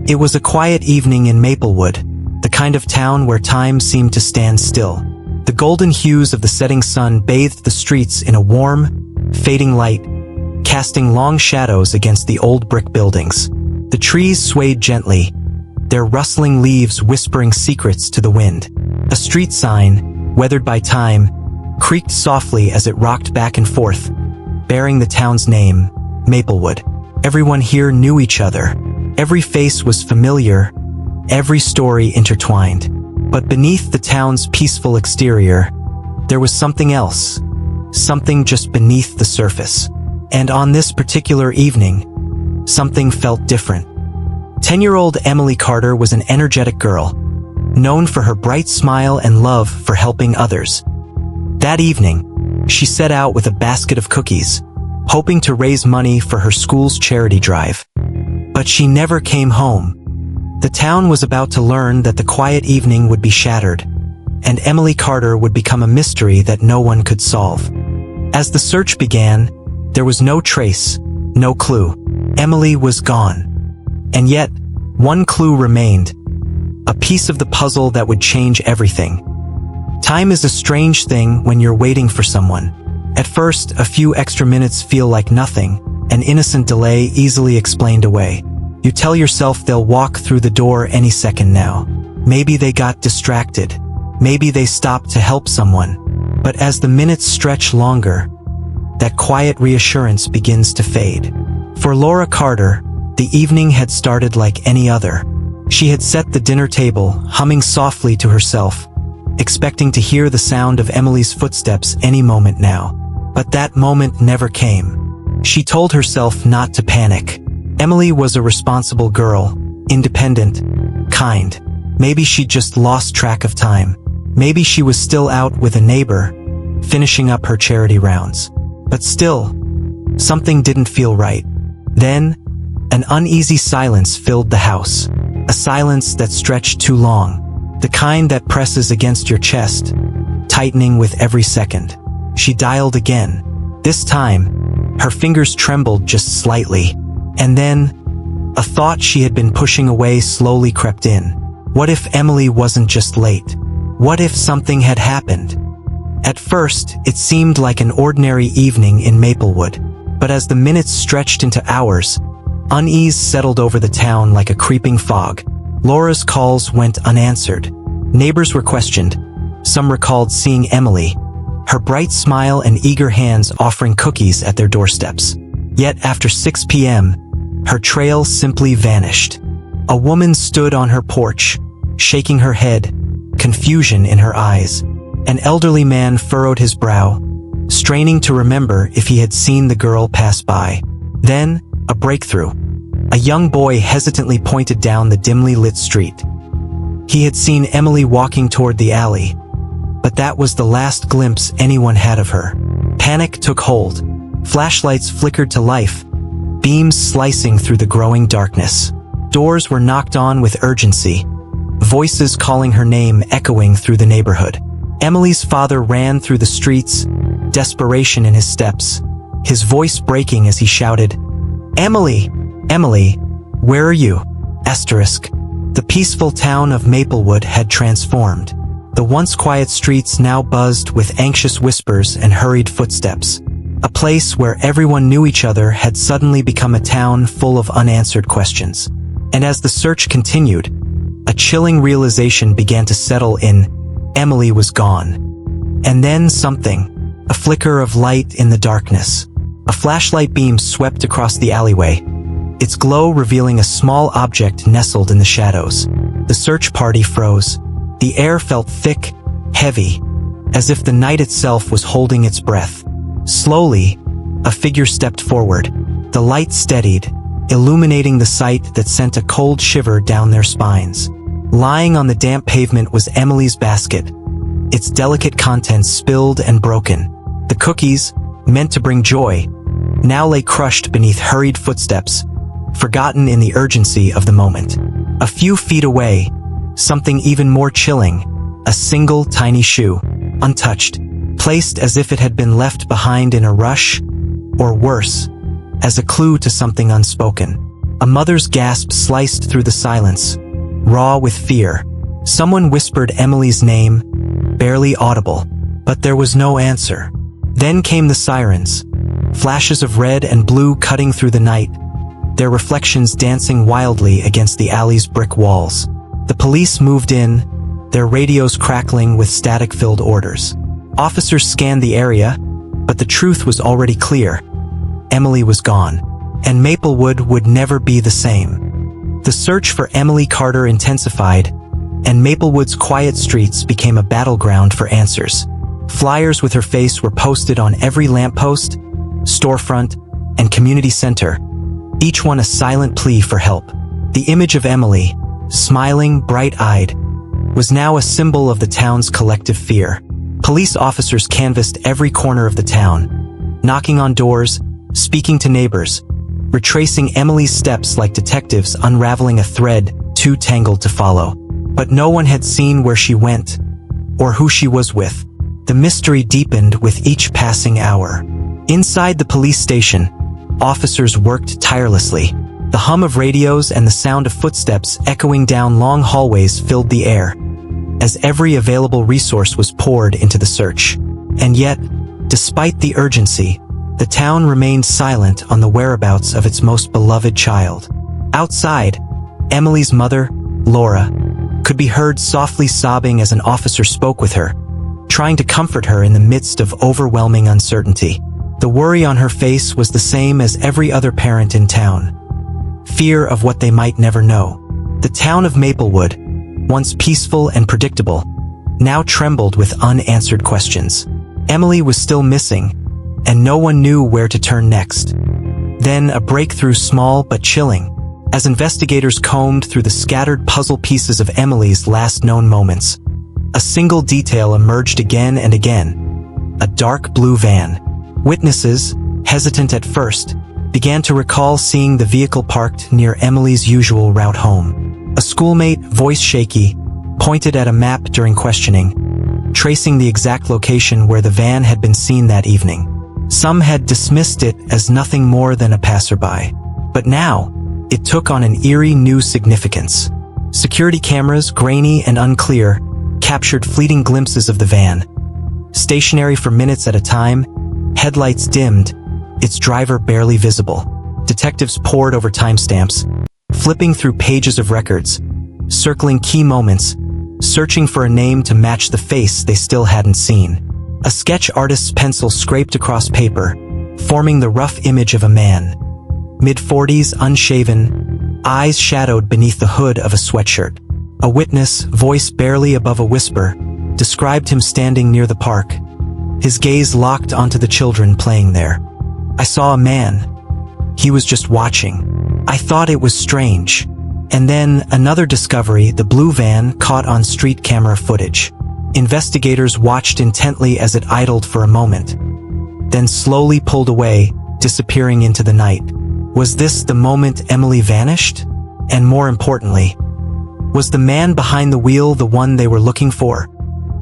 It was a quiet evening in Maplewood, the kind of town where time seemed to stand still. The golden hues of the setting sun bathed the streets in a warm, fading light, casting long shadows against the old brick buildings. The trees swayed gently, their rustling leaves whispering secrets to the wind. A street sign, weathered by time, creaked softly as it rocked back and forth, bearing the town's name, Maplewood. Everyone here knew each other. Every face was familiar, every story intertwined. But beneath the town's peaceful exterior, there was something else, something just beneath the surface. And on this particular evening, something felt different. 10-year-old Emily Carter was an energetic girl, known for her bright smile and love for helping others. That evening, she set out with a basket of cookies, hoping to raise money for her school's charity drive. But she never came home. The town was about to learn that the quiet evening would be shattered, and Emily Carter would become a mystery that no one could solve. As the search began, there was no trace, no clue. Emily was gone. And yet, one clue remained, a piece of the puzzle that would change everything. Time is a strange thing when you're waiting for someone. At first, a few extra minutes feel like nothing, an innocent delay easily explained away. You tell yourself they'll walk through the door any second now. Maybe they got distracted. Maybe they stopped to help someone. But as the minutes stretch longer, that quiet reassurance begins to fade. For Laura Carter, the evening had started like any other. She had set the dinner table, humming softly to herself, expecting to hear the sound of Emily's footsteps any moment now. But that moment never came. She told herself not to panic. Emily was a responsible girl, independent, kind. Maybe she'd just lost track of time. Maybe she was still out with a neighbor, finishing up her charity rounds. But still, something didn't feel right. Then, an uneasy silence filled the house. A silence that stretched too long. The kind that presses against your chest, tightening with every second. She dialed again. This time, her fingers trembled just slightly. And then, a thought she had been pushing away slowly crept in. What if Emily wasn't just late? What if something had happened? At first, it seemed like an ordinary evening in Maplewood. But as the minutes stretched into hours, unease settled over the town like a creeping fog. Laura's calls went unanswered. Neighbors were questioned. Some recalled seeing Emily, her bright smile and eager hands offering cookies at their doorsteps. Yet after 6 p.m., her trail simply vanished. A woman stood on her porch, shaking her head, confusion in her eyes. An elderly man furrowed his brow, straining to remember if he had seen the girl pass by. Then, a breakthrough. A young boy hesitantly pointed down the dimly lit street. He had seen Emily walking toward the alley, but that was the last glimpse anyone had of her. Panic took hold. Flashlights flickered to life, beams slicing through the growing darkness. Doors were knocked on with urgency, voices calling her name echoing through the neighborhood. Emily's father ran through the streets, desperation in his steps, his voice breaking as he shouted, "Emily! Emily! Where are you?" The peaceful town of Maplewood had transformed. The once quiet streets now buzzed with anxious whispers and hurried footsteps. A place where everyone knew each other had suddenly become a town full of unanswered questions. And as the search continued, a chilling realization began to settle in: Emily was gone. And then something, a flicker of light in the darkness. A flashlight beam swept across the alleyway, its glow revealing a small object nestled in the shadows. The search party froze. The air felt thick, heavy, as if the night itself was holding its breath. Slowly, a figure stepped forward. The light steadied, illuminating the sight that sent a cold shiver down their spines. Lying on the damp pavement was Emily's basket, its delicate contents spilled and broken. The cookies, meant to bring joy, now lay crushed beneath hurried footsteps, forgotten in the urgency of the moment. A few feet away, something even more chilling, a single tiny shoe, untouched, placed as if it had been left behind in a rush, or worse, as a clue to something unspoken. A mother's gasp sliced through the silence, raw with fear. Someone whispered Emily's name, barely audible, but there was no answer. Then came the sirens, flashes of red and blue cutting through the night, their reflections dancing wildly against the alley's brick walls. The police moved in, their radios crackling with static-filled orders. Officers scanned the area, but the truth was already clear. Emily was gone, and Maplewood would never be the same. The search for Emily Carter intensified, and Maplewood's quiet streets became a battleground for answers. Flyers with her face were posted on every lamppost, storefront, and community center, each one a silent plea for help. The image of Emily, smiling, bright-eyed, was now a symbol of the town's collective fear. Police officers canvassed every corner of the town, knocking on doors, speaking to neighbors, retracing Emily's steps like detectives unraveling a thread too tangled to follow. But no one had seen where she went, or who she was with. The mystery deepened with each passing hour. Inside the police station, officers worked tirelessly. The hum of radios and the sound of footsteps echoing down long hallways filled the air, as every available resource was poured into the search. And yet, despite the urgency, the town remained silent on the whereabouts of its most beloved child. Outside, Emily's mother, Laura, could be heard softly sobbing as an officer spoke with her, trying to comfort her in the midst of overwhelming uncertainty. The worry on her face was the same as every other parent in town. Fear of what they might never know. The town of Maplewood, once peaceful and predictable, now trembled with unanswered questions. Emily was still missing, and no one knew where to turn next. Then a breakthrough, small but chilling, as investigators combed through the scattered puzzle pieces of Emily's last known moments. A single detail emerged again and again: a dark blue van. Witnesses, hesitant at first, began to recall seeing the vehicle parked near Emily's usual route home. A schoolmate, voice shaky, pointed at a map during questioning, tracing the exact location where the van had been seen that evening. Some had dismissed it as nothing more than a passerby. But now, it took on an eerie new significance. Security cameras, grainy and unclear, captured fleeting glimpses of the van. Stationary for minutes at a time, headlights dimmed, its driver barely visible. Detectives pored over timestamps, flipping through pages of records, circling key moments, searching for a name to match the face they still hadn't seen. A sketch artist's pencil scraped across paper, forming the rough image of a man. Mid-40s, unshaven, eyes shadowed beneath the hood of a sweatshirt. A witness, voice barely above a whisper, described him standing near the park, his gaze locked onto the children playing there. "I saw a man. He was just watching. I thought it was strange." And then another discovery: the blue van caught on street camera footage. Investigators watched intently as it idled for a moment, then slowly pulled away, disappearing into the night. Was this the moment Emily vanished? And more importantly, was the man behind the wheel the one they were looking for?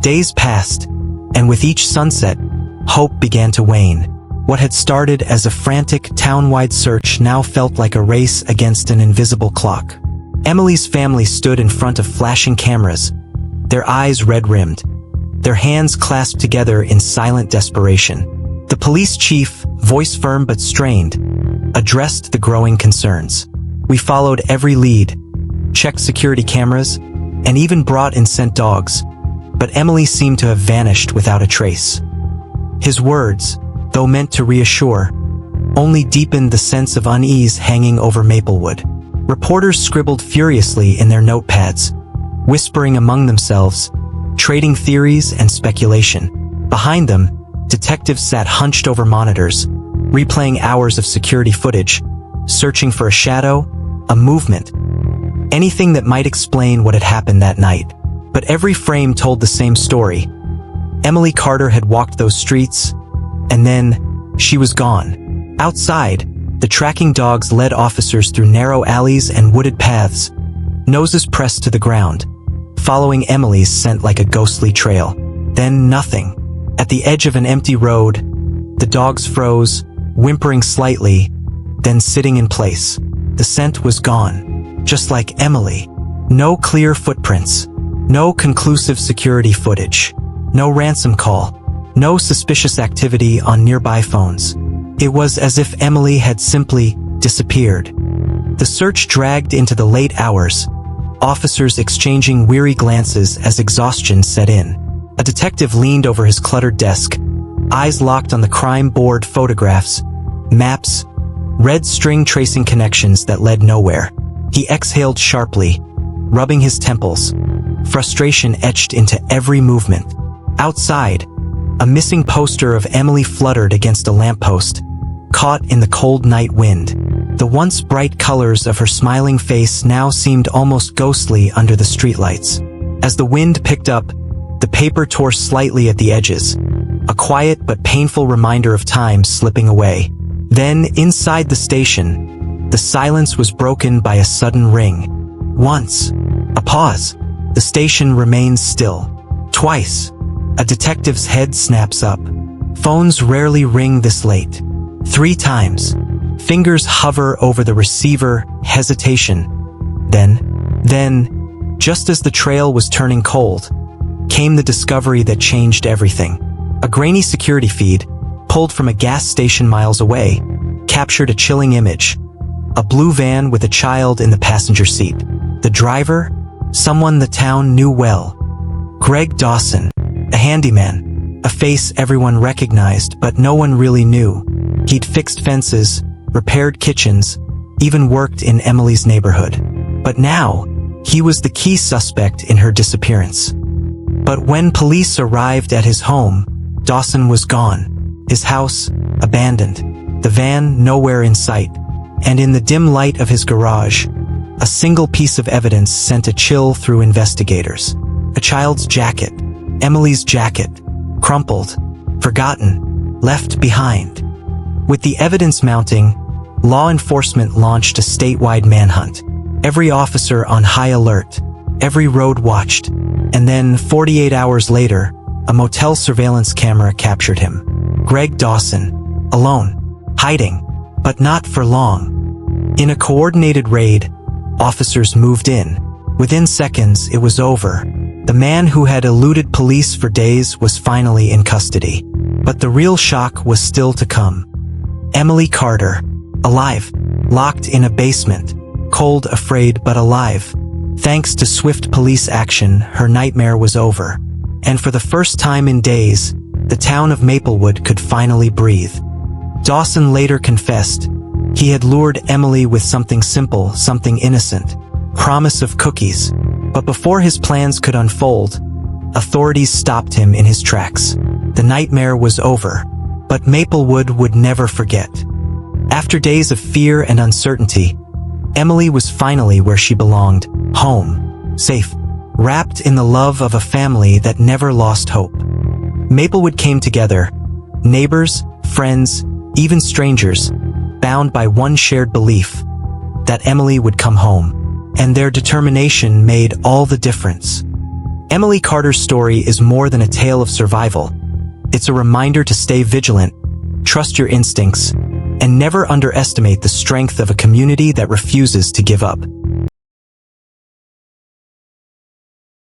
Days passed, and with each sunset, hope began to wane. What had started as a frantic, town-wide search now felt like a race against an invisible clock. Emily's family stood in front of flashing cameras, their eyes red-rimmed, their hands clasped together in silent desperation. The police chief, voice firm but strained, addressed the growing concerns. "We followed every lead, checked security cameras, and even brought in scent dogs, but Emily seemed to have vanished without a trace." His words, though meant to reassure, only deepened the sense of unease hanging over Maplewood. Reporters scribbled furiously in their notepads, whispering among themselves, trading theories and speculation. Behind them, detectives sat hunched over monitors, replaying hours of security footage, searching for a shadow, a movement, anything that might explain what had happened that night. But every frame told the same story. Emily Carter had walked those streets, and then she was gone. Outside, the tracking dogs led officers through narrow alleys and wooded paths, noses pressed to the ground, following Emily's scent like a ghostly trail. Then nothing. At the edge of an empty road, the dogs froze, whimpering slightly, then sitting in place. The scent was gone, just like Emily. No clear footprints, no conclusive security footage, no ransom call, no suspicious activity on nearby phones. It was as if Emily had simply disappeared. The search dragged into the late hours, officers exchanging weary glances as exhaustion set in. A detective leaned over his cluttered desk, eyes locked on the crime board photographs, maps, red string tracing connections that led nowhere. He exhaled sharply, rubbing his temples, frustration etched into every movement. Outside, a missing poster of Emily fluttered against a lamppost, caught in the cold night wind. The once bright colors of her smiling face now seemed almost ghostly under the streetlights. As the wind picked up, the paper tore slightly at the edges, a quiet but painful reminder of time slipping away. Then, inside the station, the silence was broken by a sudden ring. Once, a pause. The station remains still. Twice, a detective's head snaps up. Phones rarely ring this late. 3 times, fingers hover over the receiver, hesitation. Then, just as the trail was turning cold, came the discovery that changed everything. A grainy security feed, pulled from a gas station miles away, captured a chilling image. A blue van with a child in the passenger seat. The driver? Someone the town knew well. Greg Dawson, a handyman, a face everyone recognized but no one really knew. He'd fixed fences, repaired kitchens, even worked in Emily's neighborhood. But now, he was the key suspect in her disappearance. But when police arrived at his home, Dawson was gone. His house, abandoned. The van, nowhere in sight. And in the dim light of his garage, a single piece of evidence sent a chill through investigators. A child's jacket. Emily's jacket. Crumpled. Forgotten. Left behind. With the evidence mounting, law enforcement launched a statewide manhunt. Every officer on high alert. Every road watched. And then, 48 hours later, a motel surveillance camera captured him. Greg Dawson. Alone. Hiding. But not for long. In a coordinated raid, officers moved in. Within seconds, it was over. The man who had eluded police for days was finally in custody. But the real shock was still to come. Emily Carter. Alive. Locked in a basement. Cold, afraid, but alive. Thanks to swift police action, her nightmare was over. And for the first time in days, the town of Maplewood could finally breathe. Dawson later confessed. He had lured Emily with something simple, something innocent. Promise of cookies. But before his plans could unfold, authorities stopped him in his tracks. The nightmare was over. But Maplewood would never forget. After days of fear and uncertainty, Emily was finally where she belonged. Home. Safe. Wrapped in the love of a family that never lost hope. Maplewood came together. Neighbors, friends, even strangers, bound by one shared belief, that Emily would come home. And their determination made all the difference. Emily Carter's story is more than a tale of survival. It's a reminder to stay vigilant, trust your instincts, and never underestimate the strength of a community that refuses to give up.